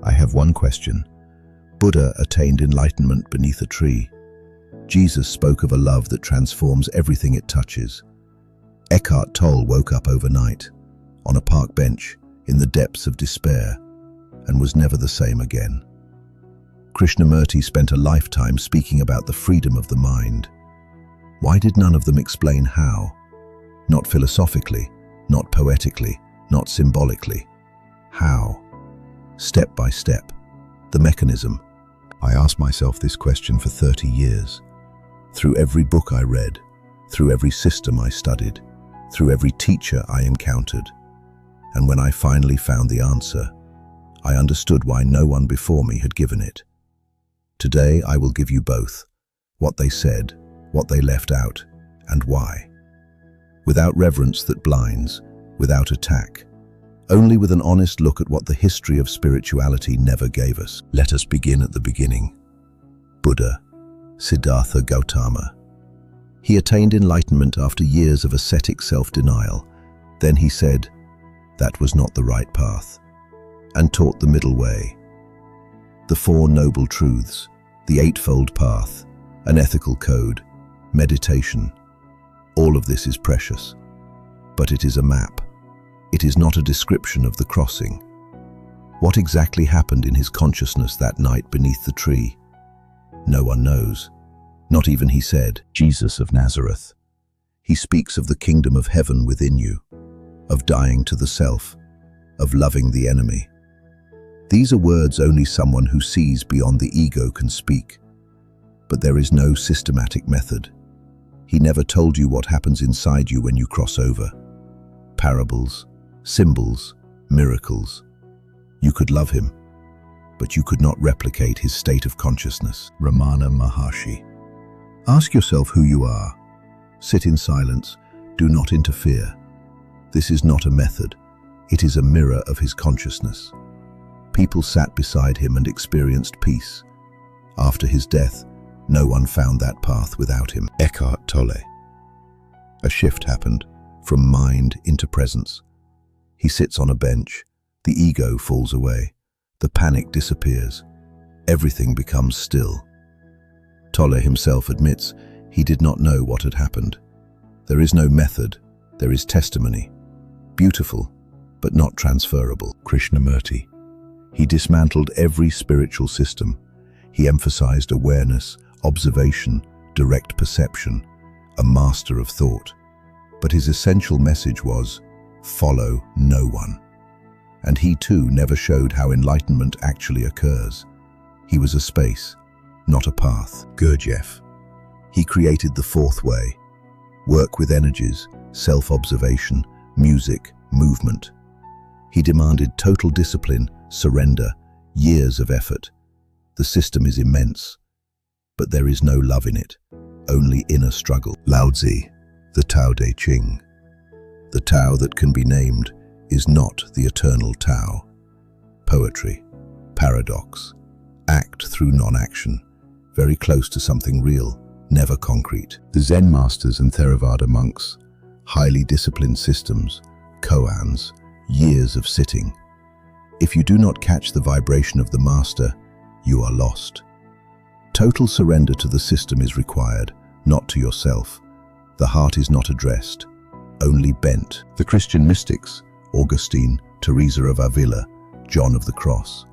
I have one question. Buddha attained enlightenment beneath a tree. Jesus spoke of a love that transforms everything it touches. Eckhart Tolle woke up overnight, on a park bench, in the depths of despair, and was never the same again. Krishnamurti spent a lifetime speaking about the freedom of the mind. Why did none of them explain how? Not philosophically, not poetically, not symbolically. How? Step by step. The mechanism. I asked myself this question for 30 years. Through every book I read, through every system I studied, through every teacher I encountered. And when I finally found the answer, I understood why no one before me had given it. Today I will give you both, what they said, what they left out, and why. Without reverence that blinds, without attack, only with an honest look at what the history of spirituality never gave us. Let us begin at the beginning. Buddha, Siddhartha Gautama. He attained enlightenment after years of ascetic self-denial. Then he said, that was not the right path, and taught the middle way. The Four Noble Truths, the Eightfold Path, an ethical code, meditation. All of this is precious, but it is a map. It is not a description of the crossing. What exactly happened in his consciousness that night beneath the tree? No one knows. Not even he said, Jesus of Nazareth. He speaks of the kingdom of heaven within you, of dying to the self, of loving the enemy. These are words only someone who sees beyond the ego can speak. But there is no systematic method. He never told you what happens inside you when you cross over. Parables, symbols, miracles. You could love him, but you could not replicate his state of consciousness. Ramana Maharshi. Ask yourself who you are. Sit in silence. Do not interfere. This is not a method. It is a mirror of his consciousness. People sat beside him and experienced peace. After his death, no one found that path without him. Eckhart Tolle. A shift happened, from mind into presence. He sits on a bench. The ego falls away. The panic disappears. Everything becomes still. Tolle himself admits he did not know what had happened. There is no method. There is testimony. Beautiful, but not transferable. Krishnamurti. He dismantled every spiritual system. He emphasized awareness, observation, direct perception, a master of thought. But his essential message was, follow no one. And he too never showed how enlightenment actually occurs. He was a space, not a path. Gurdjieff. He created the fourth way. Work with energies, self-observation, music, movement. He demanded total discipline, surrender, years of effort. The system is immense, but there is no love in it, only inner struggle. Lao², the Tao Te Ching. The Tao that can be named is not the eternal Tao. Poetry, paradox, act through non-action, very close to something real, never concrete. The Zen masters and Theravada monks, highly disciplined systems, koans, years of sitting. If you do not catch the vibration of the master, you are lost. Total surrender to the system is required, not to yourself. The heart is not addressed, only bent. The Christian mystics, Augustine, Teresa of Avila, John of the Cross,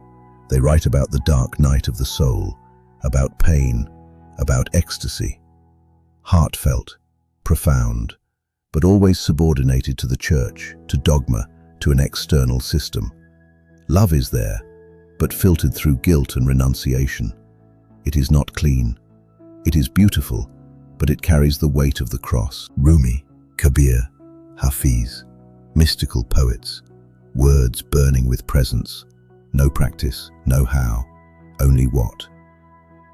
they write about the dark night of the soul, about pain, about ecstasy. Heartfelt, profound, but always subordinated to the church, to dogma, to an external system. Love is there, but filtered through guilt and renunciation. It is not clean. It is beautiful, but it carries the weight of the cross. Rumi, Kabir, Hafiz, mystical poets, words burning with presence. No practice, no how, only what.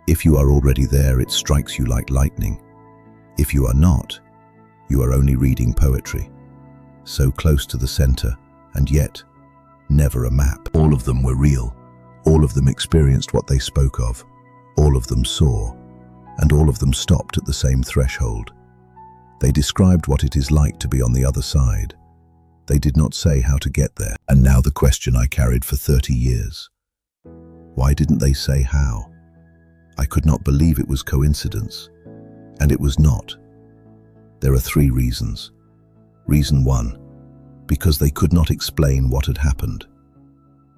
If you are already there, it strikes you like lightning. If you are not, you are only reading poetry. So close to the center, and yet, never a map. All of them were real. All of them experienced what they spoke of. All of them saw, and all of them stopped at the same threshold. They described what it is like to be on the other side. They did not say how to get there. And now the question I carried for 30 years. Why didn't they say how? I could not believe it was coincidence. And it was not. There are 3 reasons. Reason 1, because they could not explain what had happened.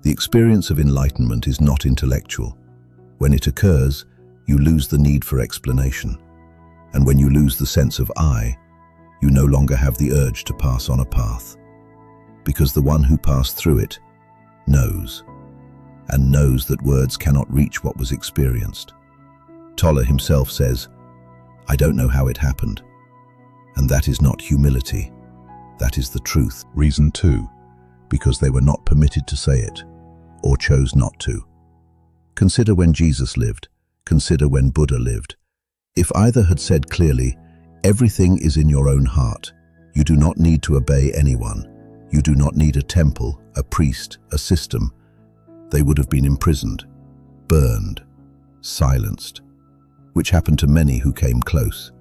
The experience of enlightenment is not intellectual. When it occurs, you lose the need for explanation. And when you lose the sense of I, you no longer have the urge to pass on a path. Because the one who passed through it knows, and knows that words cannot reach what was experienced. Tolle himself says, "I don't know how it happened." And that is not humility. That is the truth. Reason 2, because they were not permitted to say it, or chose not to. Consider when Jesus lived. Consider when Buddha lived. If either had said clearly, "Everything is in your own heart. You do not need to obey anyone. You do not need a temple, a priest, a system," they would have been imprisoned, burned, silenced, which happened to many who came close.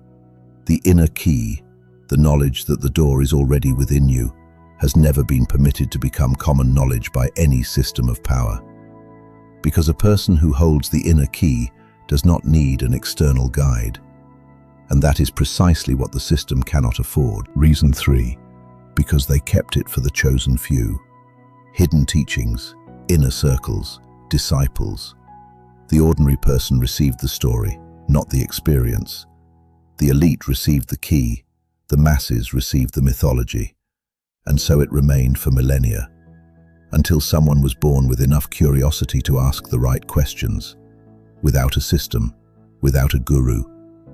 The inner key, the knowledge that the door is already within you, has never been permitted to become common knowledge by any system of power. Because a person who holds the inner key does not need an external guide. And that is precisely what the system cannot afford. Reason 3, because they kept it for the chosen few. Hidden teachings, inner circles, disciples. The ordinary person received the story, not the experience. The elite received the key, the masses received the mythology. And so it remained for millennia, until someone was born with enough curiosity to ask the right questions, without a system, without a guru,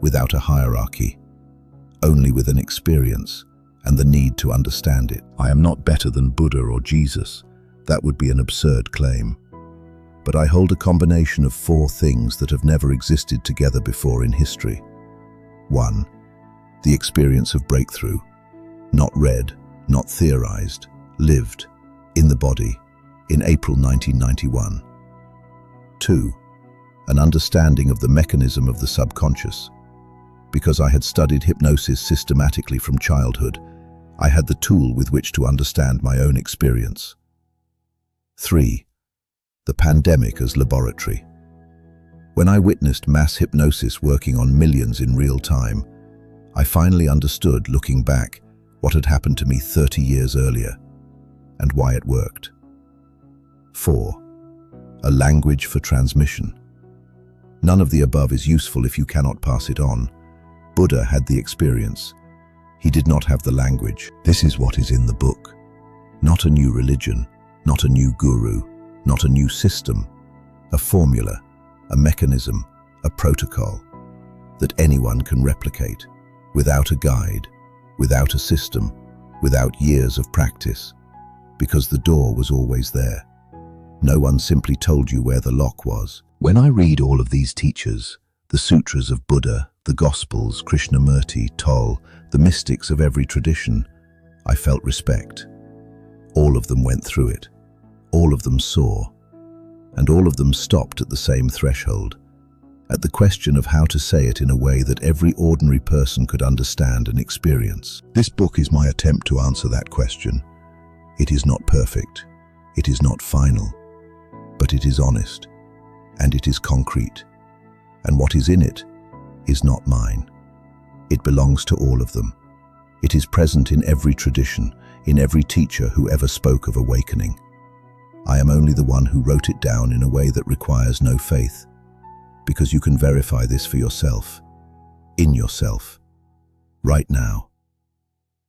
without a hierarchy, only with an experience and the need to understand it. I am not better than Buddha or Jesus. That would be an absurd claim. But I hold a combination of 4 things that have never existed together before in history. 1, the experience of breakthrough, not read, not theorized, lived, in the body, in April 1991. 2, an understanding of the mechanism of the subconscious. Because I had studied hypnosis systematically from childhood, I had the tool with which to understand my own experience. 3, the pandemic as laboratory. When I witnessed mass hypnosis working on millions in real time, I finally understood, looking back, what had happened to me 30 years earlier, and why it worked. 4, a language for transmission. None of the above is useful if you cannot pass it on. Buddha had the experience. He did not have the language. This is what is in the book. Not a new religion, not a new guru, not a new system, a formula, a mechanism, a protocol that anyone can replicate, without a guide, without a system, without years of practice, because the door was always there. No one simply told you where the lock was. When I read all of these teachers, the sutras of Buddha, the Gospels, Krishnamurti, Tolle, the mystics of every tradition, I felt respect. All of them went through it. All of them saw. And all of them stopped at the same threshold, at the question of how to say it in a way that every ordinary person could understand and experience. This book is my attempt to answer that question. It is not perfect. It is not final. But it is honest. And it is concrete. And what is in it is not mine. It belongs to all of them. It is present in every tradition, in every teacher who ever spoke of awakening. I am only the one who wrote it down in a way that requires no faith, because you can verify this for yourself, in yourself, right now.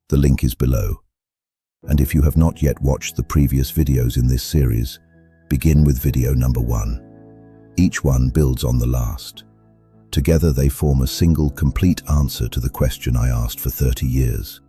The link is below. And if you have not yet watched the previous videos in this series, begin with video number 1. Each one builds on the last. Together they form a single, complete answer to the question I asked for 30 years.